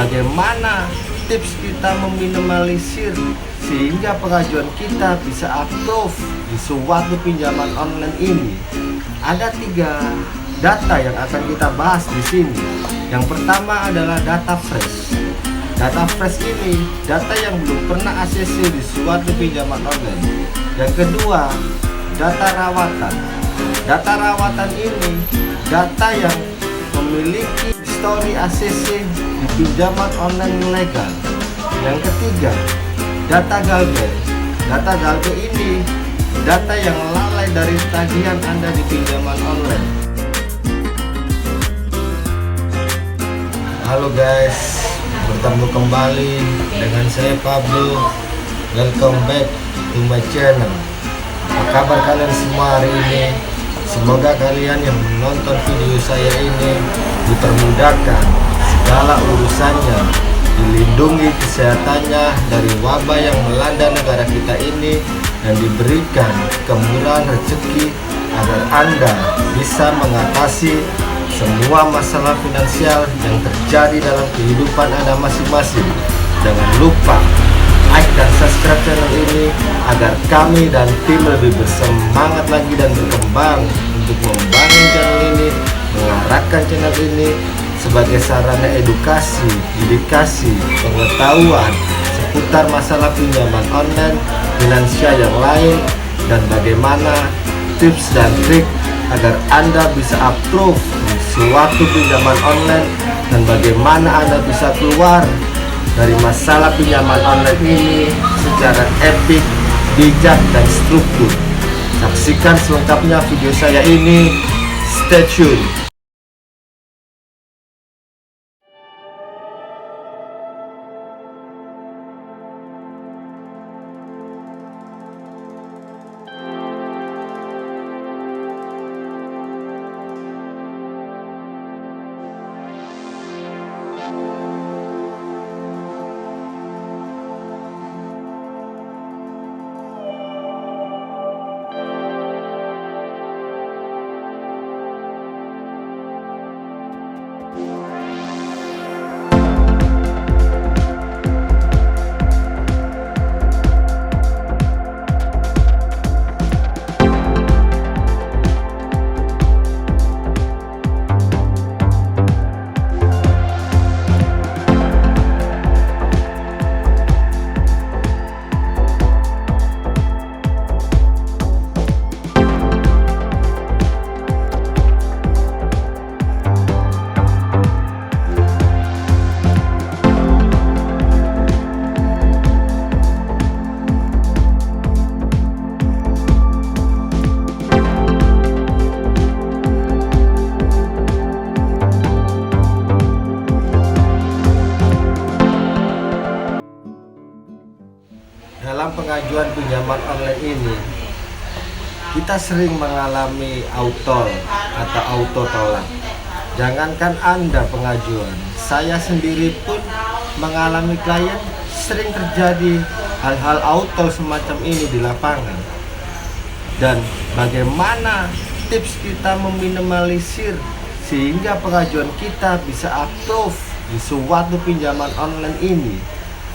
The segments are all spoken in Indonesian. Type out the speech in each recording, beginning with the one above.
bagaimana tips kita meminimalisir sehingga pengajuan kita bisa approve di suatu pinjaman online ini. Ada 3 data yang akan kita bahas di sini. Yang pertama adalah data fresh. Data fresh ini data yang belum pernah ACC di suatu pinjaman online. Yang kedua, data rawatan. Data rawatan ini data yang memiliki histori ACC di pinjaman online legal. Yang ketiga, data galbe. Data galbe ini data yang lalai dari tagihan Anda di pinjaman online. Halo guys, bertemu kembali dengan saya Pablo. Welcome back to my channel. Apa kabar kalian semua hari ini? Semoga kalian yang menonton video saya ini dipermudahkan segala urusannya, dilindungi kesehatannya dari wabah yang melanda negara kita ini, dan diberikan kemurahan rezeki agar Anda bisa mengatasi semua masalah finansial yang terjadi dalam kehidupan Anda masing-masing. Jangan lupa like dan subscribe channel ini agar kami dan tim lebih bersemangat lagi dan berkembang untuk membangun channel ini, mengarahkan channel ini sebagai sarana edukasi, dedikasi, pengetahuan seputar masalah pinjaman online, finansial yang lain, dan bagaimana tips dan trik agar Anda bisa approve di suatu pinjaman online, dan bagaimana Anda bisa keluar dari masalah pinjaman online ini secara etik, bijak, dan struktur. Saksikan selengkapnya video saya ini. Stay tune. Dalam pengajuan pinjaman online ini, kita sering mengalami auto atau auto tolak. Jangankan Anda pengajuan, saya sendiri pun mengalami klien sering terjadi hal-hal auto semacam ini di lapangan. Dan bagaimana tips kita meminimalisir sehingga pengajuan kita bisa approve di suatu pinjaman online ini?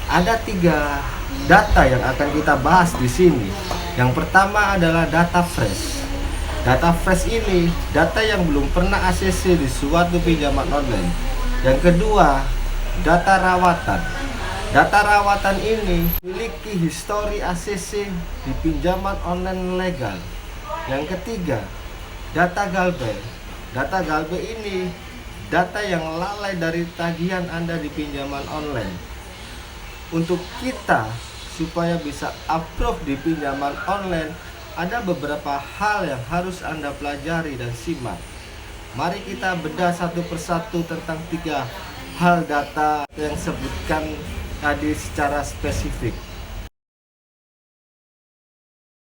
Ada 3 data yang akan kita bahas di sini. Yang pertama adalah data fresh. Data fresh ini data yang belum pernah ACC di suatu pinjaman online. Yang kedua, data rawatan. Data rawatan ini memiliki histori ACC di pinjaman online legal. Yang ketiga, data galbe. Data galbe ini data yang lalai dari tagihan Anda di pinjaman online. Untuk kita supaya bisa approve di pinjaman online, ada beberapa hal yang harus Anda pelajari dan simak. Mari kita bedah satu persatu tentang 3 hal data yang sebutkan tadi secara spesifik.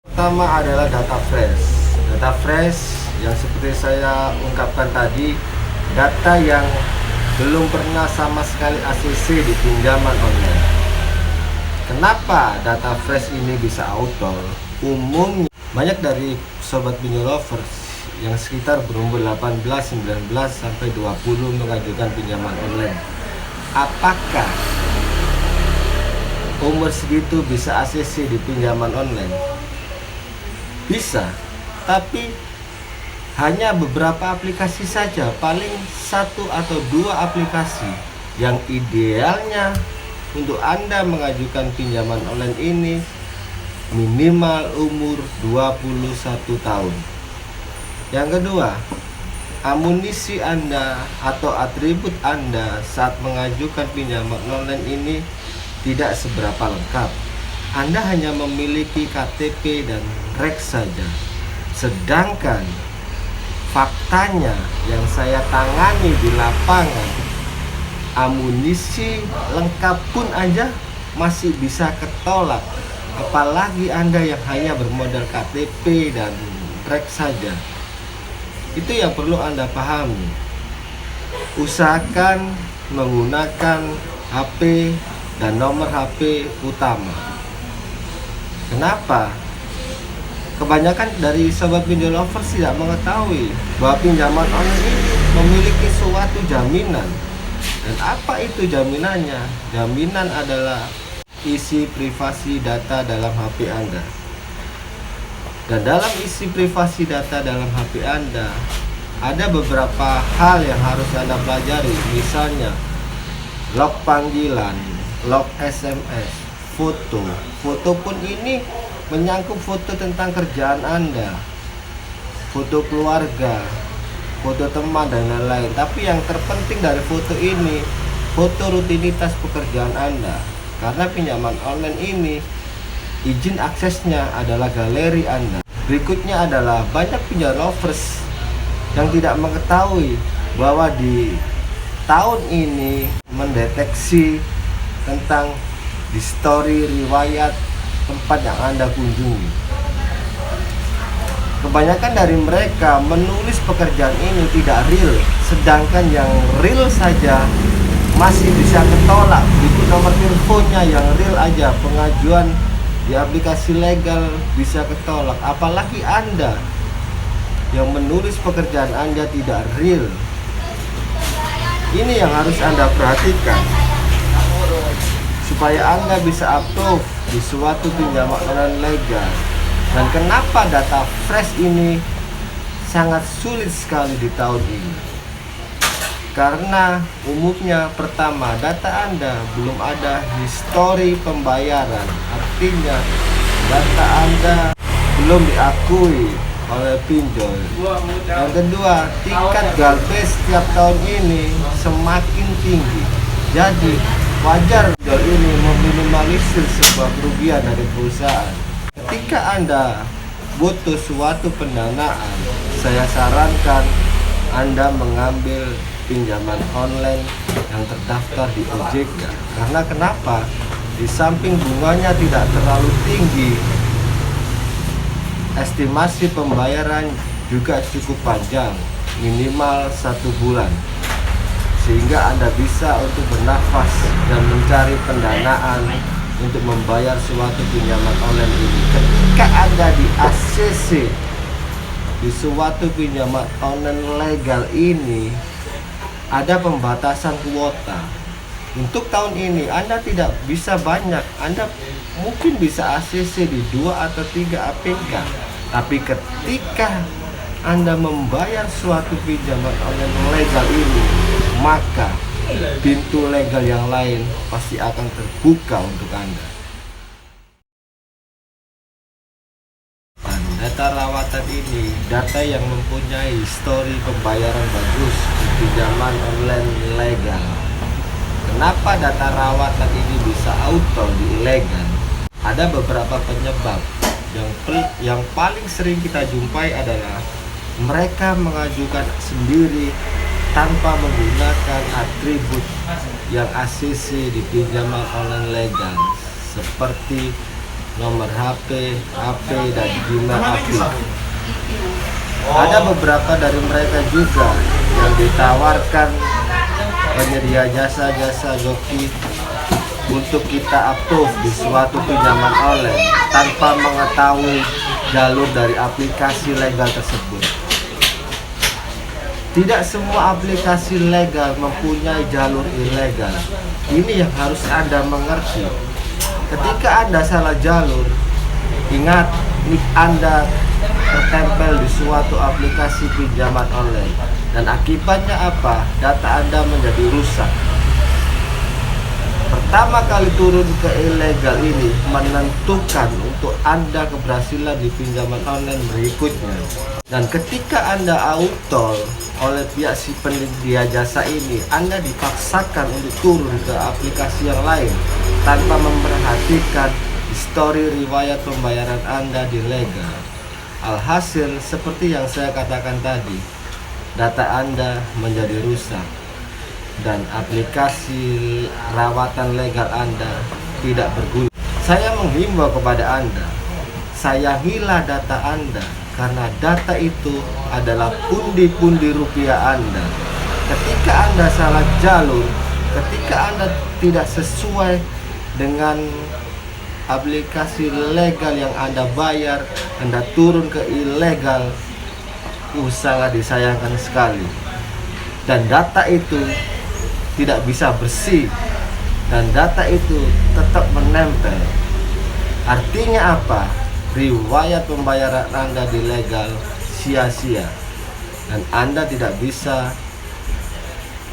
Pertama adalah data fresh. Data fresh yang seperti saya ungkapkan tadi, data yang belum pernah sama sekali ACC di pinjaman online. Kenapa data fresh ini bisa auto? Umumnya banyak dari sobat pinjol lovers yang sekitar berumur 18, 19 sampai 20 mengajukan pinjaman online. apakah umur segitu bisa ACC di pinjaman online? Bisa, tapi hanya beberapa aplikasi saja, paling 1 atau 2 aplikasi yang idealnya untuk Anda mengajukan pinjaman online ini minimal umur 21 tahun. Yang kedua, amunisi Anda atau atribut Anda saat mengajukan pinjaman online ini tidak seberapa lengkap. Anda hanya memiliki KTP dan REK saja. Sedangkan faktanya yang saya tangani di lapangan, amunisi lengkap pun aja masih bisa ketolak. Apalagi Anda yang hanya bermodal KTP dan REK saja. Itu yang perlu Anda pahami. Usahakan menggunakan HP dan nomor HP utama. Kenapa? Kebanyakan dari sobat pinjol lovers tidak mengetahui bahwa pinjaman online ini memiliki suatu jaminan. Dan apa itu jaminannya? Jaminan adalah isi privasi data dalam HP Anda. Dan dalam isi privasi data dalam HP Anda ada beberapa hal yang harus Anda pelajari. Misalnya log panggilan, log SMS, foto. Foto pun ini menyangkut foto tentang kerjaan Anda, foto keluarga, foto teman dan lain-lain. Tapi yang terpenting dari foto ini, foto rutinitas pekerjaan Anda. Karena pinjaman online ini izin aksesnya adalah galeri Anda. Berikutnya adalah banyak pinjol lovers yang tidak mengetahui bahwa di tahun ini mendeteksi tentang history riwayat tempat yang Anda kunjungi. Kebanyakan dari mereka menulis pekerjaan ini tidak real, sedangkan yang real saja masih bisa ketolak. Itu nomor teleponnya yang real aja, pengajuan di aplikasi legal bisa ketolak. Apalagi Anda yang menulis pekerjaan Anda tidak real. Ini yang harus Anda perhatikan supaya Anda bisa approve di suatu pinjaman online legal. Dan kenapa data fresh ini sangat sulit sekali di tahun ini? Karena umumnya pertama, data Anda belum ada histori pembayaran. Artinya data Anda belum diakui oleh pinjol. Yang kedua, tingkat galbes setiap tahun ini semakin tinggi. Jadi wajar pinjol ini meminimalisir sebuah kerugian dari perusahaan. Ketika Anda butuh suatu pendanaan, saya sarankan Anda mengambil pinjaman online yang terdaftar di OJK. Karena kenapa? Di samping bunganya tidak terlalu tinggi, estimasi pembayaran juga cukup panjang, minimal 1 bulan. Sehingga Anda bisa untuk bernafas dan mencari pendanaan untuk membayar suatu pinjaman online ini. Ketika Anda di ACC di suatu pinjaman online legal ini, ada pembatasan kuota. Untuk tahun ini Anda tidak bisa banyak, Anda mungkin bisa ACC di 2 atau 3 APK. Tapi ketika Anda membayar suatu pinjaman online legal ini, maka pintu legal yang lain pasti akan terbuka untuk Anda. Data rawatan ini data yang mempunyai histori pembayaran bagus di pinjaman online legal. Kenapa data rawatan ini bisa auto di ilegal? Ada beberapa penyebab. Yang paling sering kita jumpai adalah mereka mengajukan sendiri tanpa menggunakan atribut yang ACC di pinjaman online legal seperti nomor HP, dan Gmail aktif. Ada beberapa dari mereka juga yang ditawarkan penyedia jasa-jasa joki untuk kita approve di suatu pinjaman online tanpa mengetahui jalur dari aplikasi legal tersebut. Tidak semua aplikasi legal mempunyai jalur ilegal. Ini yang harus Anda mengerti. Ketika Anda salah jalur, ingat nik Anda tertempel di suatu aplikasi pinjaman online. Dan akibatnya apa? Data Anda menjadi rusak. Pertama kali turun ke ilegal ini menentukan untuk Anda keberhasilan di pinjaman online berikutnya. Dan ketika Anda auto oleh pihak si penyedia jasa ini, Anda dipaksakan untuk turun ke aplikasi yang lain tanpa memperhatikan histori riwayat pembayaran Anda di legal. Alhasil seperti yang saya katakan tadi, data Anda menjadi rusak dan aplikasi rawatan legal Anda tidak berguna. Saya menghimbau kepada Anda, sayangilah data Anda, karena data itu adalah pundi-pundi rupiah Anda. Ketika Anda salah jalur, ketika Anda tidak sesuai dengan aplikasi legal yang Anda bayar, Anda turun ke ilegal, sangat disayangkan sekali. Dan data itu tidak bisa bersih, dan data itu tetap menempel. Artinya apa? Riwayat pembayaran Anda di legal sia-sia, dan Anda tidak bisa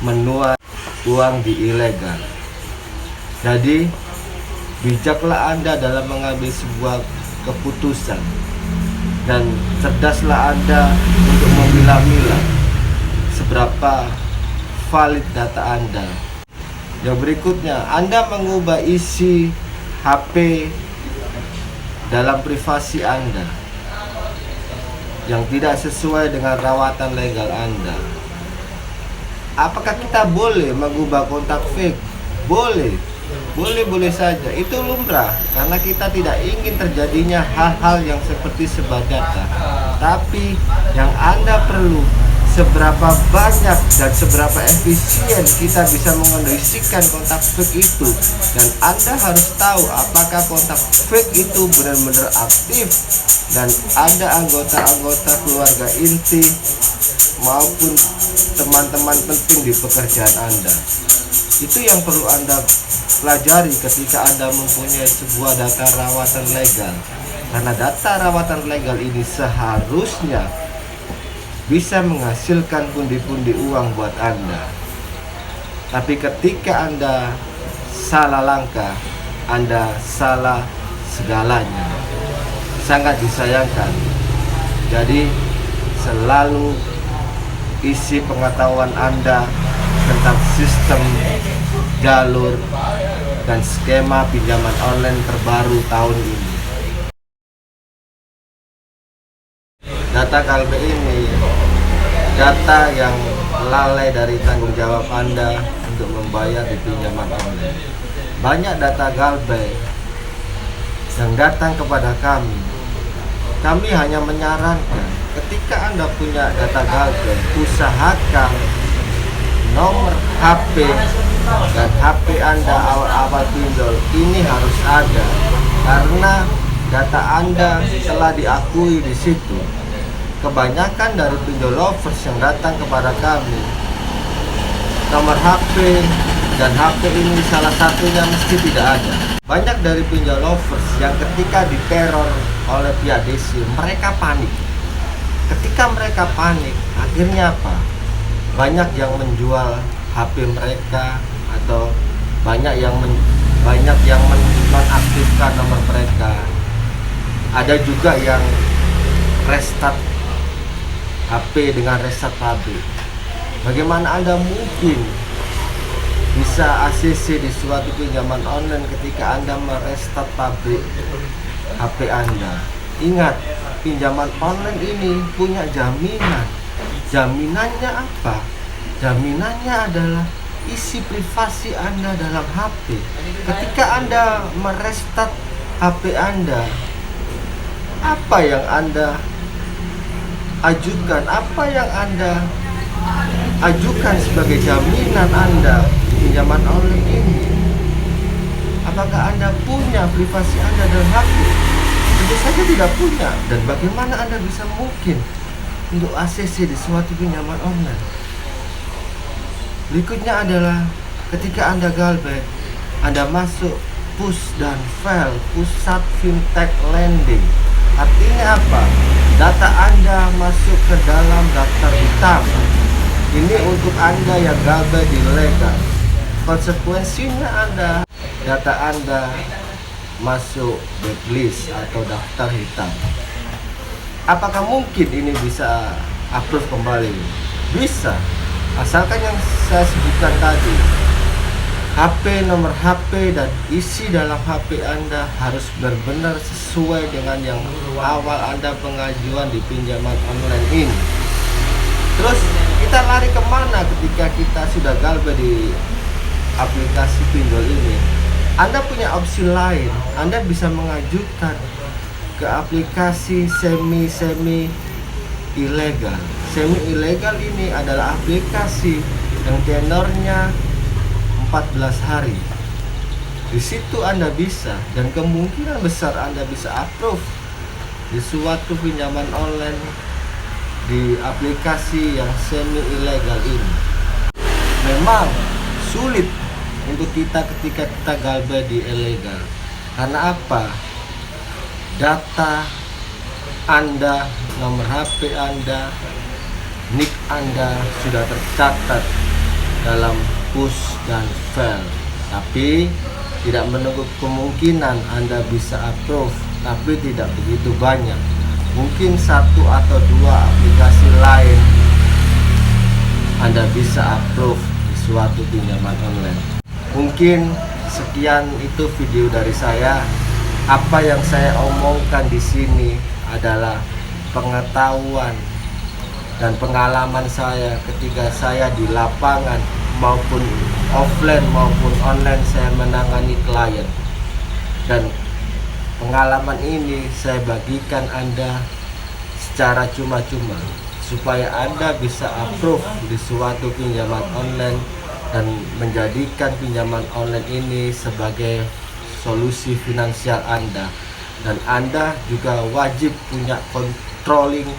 menuai uang di ilegal. Jadi bijaklah Anda dalam mengambil sebuah keputusan, dan cerdaslah Anda untuk memilah-milah seberapa valid data Anda. Yang berikutnya, Anda mengubah isi HP dalam privasi Anda yang tidak sesuai dengan rawatan legal Anda. Apakah kita boleh mengubah kontak fake? Boleh saja. Itu lumrah karena kita tidak ingin terjadinya hal-hal yang seperti sebar data. Tapi yang Anda perlu, seberapa banyak dan seberapa efisien kita bisa mengondisikan kontak fake itu. Dan Anda harus tahu apakah kontak fake itu benar-benar aktif dan ada anggota-anggota keluarga inti maupun teman-teman penting di pekerjaan Anda. Itu yang perlu Anda pelajari ketika Anda mempunyai sebuah data rawatan legal. Karena data rawatan legal ini seharusnya bisa menghasilkan pundi-pundi uang buat Anda. Tapi ketika Anda salah langkah, Anda salah segalanya. Sangat disayangkan. Jadi selalu isi pengetahuan Anda tentang sistem, jalur, dan skema pinjaman online terbaru tahun ini. Data Galbay ini data yang lalai dari tanggung jawab Anda untuk membayar di pinjaman online. Banyak data Galbay yang datang kepada kami. Kami hanya menyarankan ketika Anda punya data Galbay, usahakan nomor HP dan HP Anda awal-awal pinjol ini harus ada, karena data Anda telah diakui di situ. Kebanyakan dari pinjol lovers yang datang kepada kami, nomor HP dan HP ini salah satunya mesti tidak ada. Banyak dari pinjol lovers yang ketika diteror oleh pihak desi, mereka panik. Ketika mereka panik, akhirnya apa? Banyak yang menjual HP mereka, atau banyak yang menonaktifkan nomor mereka. Ada juga yang restart HP dengan restart pabrik. Bagaimana Anda mungkin bisa ACC di suatu pinjaman online ketika Anda merestart pabrik HP Anda? Ingat, pinjaman online ini punya jaminan. Jaminannya apa? Jaminannya adalah isi privasi Anda dalam HP. Ketika Anda merestart HP Anda, apa yang Anda ajukan, apa yang Anda ajukan sebagai jaminan Anda pinjaman online ini? Apakah Anda punya privasi Anda dalam HP? Tentu saja tidak punya. Dan bagaimana Anda bisa mungkin untuk ACC di suatu pinjaman online. Berikutnya adalah ketika Anda galbek, Anda masuk push dan fail pusat fintech lending. Artinya apa? Data Anda masuk ke dalam daftar hitam. Ini untuk Anda yang galbek di ilegal. Konsekuensinya data Anda masuk blacklist atau daftar hitam. Apakah mungkin ini bisa approve kembali? Bisa, asalkan yang saya sebutkan tadi, HP, nomor HP, dan isi dalam HP Anda harus benar-benar sesuai dengan yang awal Anda pengajuan di pinjaman online ini. Terus kita lari kemana ketika kita sudah galbek di aplikasi pinjol ini? Anda punya opsi lain. Anda bisa mengajukan ke aplikasi semi ilegal. Semi ilegal ini adalah aplikasi yang tenornya 14 hari. Di situ Anda bisa, dan kemungkinan besar Anda bisa approve di suatu pinjaman online di aplikasi yang semi ilegal ini. Memang sulit untuk kita ketika kita galbek di ilegal. Karena apa? Data Anda, nomor HP Anda, nick Anda sudah tercatat dalam push dan fail. Tapi tidak menunggu kemungkinan Anda bisa approve, tapi tidak begitu banyak. Mungkin 1 atau 2 aplikasi lain Anda bisa approve di suatu pinjaman online. Mungkin sekian itu video dari saya. Apa yang saya omongkan di sini adalah pengetahuan dan pengalaman saya ketika saya di lapangan maupun offline maupun online saya menangani klien. Dan pengalaman ini saya bagikan Anda secara cuma-cuma supaya Anda bisa approve di suatu pinjaman online dan menjadikan pinjaman online ini sebagai solusi finansial Anda. Dan Anda juga wajib punya controlling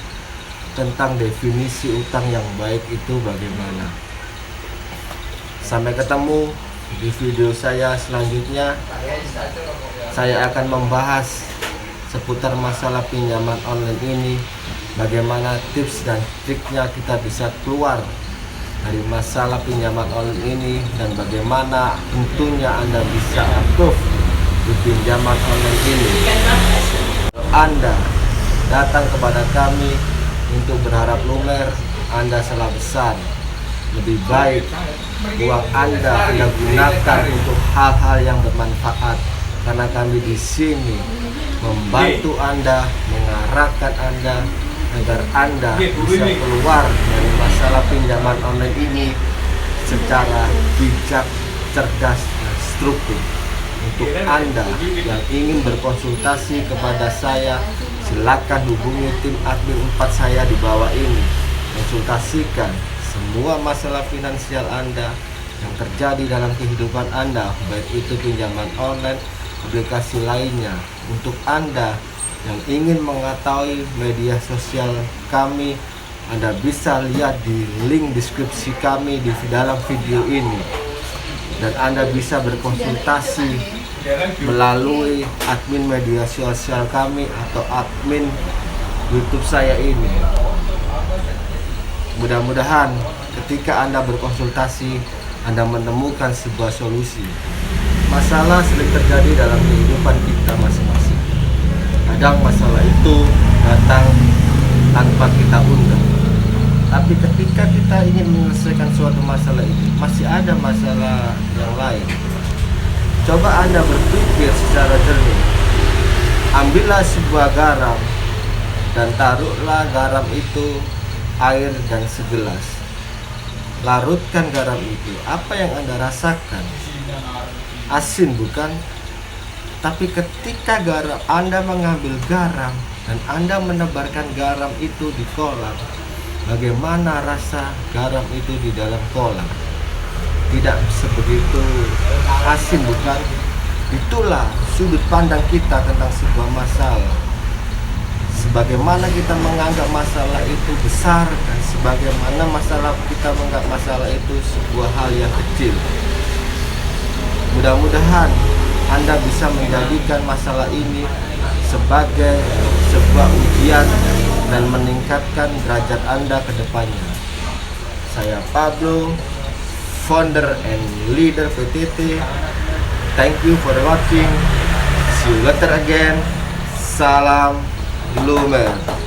tentang definisi utang yang baik itu bagaimana. Sampai ketemu di video saya selanjutnya. Saya akan membahas seputar masalah pinjaman online ini, bagaimana tips dan triknya kita bisa keluar dari masalah pinjaman online ini, dan bagaimana tentunya Anda bisa approve di pinjaman online ini. Anda datang kepada kami untuk berharap lumer, Anda salah besar. Lebih baik uang Anda gunakan untuk hal-hal yang bermanfaat, karena kami di sini membantu Anda, mengarahkan Anda agar Anda bisa keluar dari masalah pinjaman online ini secara bijak, cerdas, dan struktur. Untuk Anda yang ingin berkonsultasi kepada saya, silakan hubungi tim admin 4 saya di bawah ini. Konsultasikan semua masalah finansial Anda yang terjadi dalam kehidupan Anda, baik itu pinjaman online, aplikasi lainnya. Untuk Anda yang ingin mengetahui media sosial kami, Anda bisa lihat di link deskripsi kami di dalam video ini. Dan Anda bisa berkonsultasi melalui admin media sosial kami atau admin YouTube saya ini. Mudah-mudahan ketika Anda berkonsultasi, Anda menemukan sebuah solusi. Masalah sering terjadi dalam kehidupan kita masing-masing. Kadang masalah itu datang tanpa kita undang. Tapi ketika kita ingin menyelesaikan suatu masalah ini, masih ada masalah yang lain. Coba Anda berpikir secara jernih. Ambillah sebuah garam dan taruhlah garam itu air dan segelas. Larutkan garam itu. Apa yang Anda rasakan? Asin, bukan? Tapi ketika Anda mengambil garam dan Anda menebarkan garam itu di kolam, bagaimana rasa garam itu di dalam kolam? Tidak sebegitu asin, bukan? Itulah sudut pandang kita tentang sebuah masalah. sebagaimana kita menganggap masalah itu besar dan sebagaimana kita menganggap masalah itu sebuah hal yang kecil. Mudah-mudahan Anda bisa menjadikan masalah ini sebagai sebuah ujian dan meningkatkan derajat Anda ke depannya. Saya Pablo, founder and leader PTT. Thank you for watching. See you later again. Salam Lumer.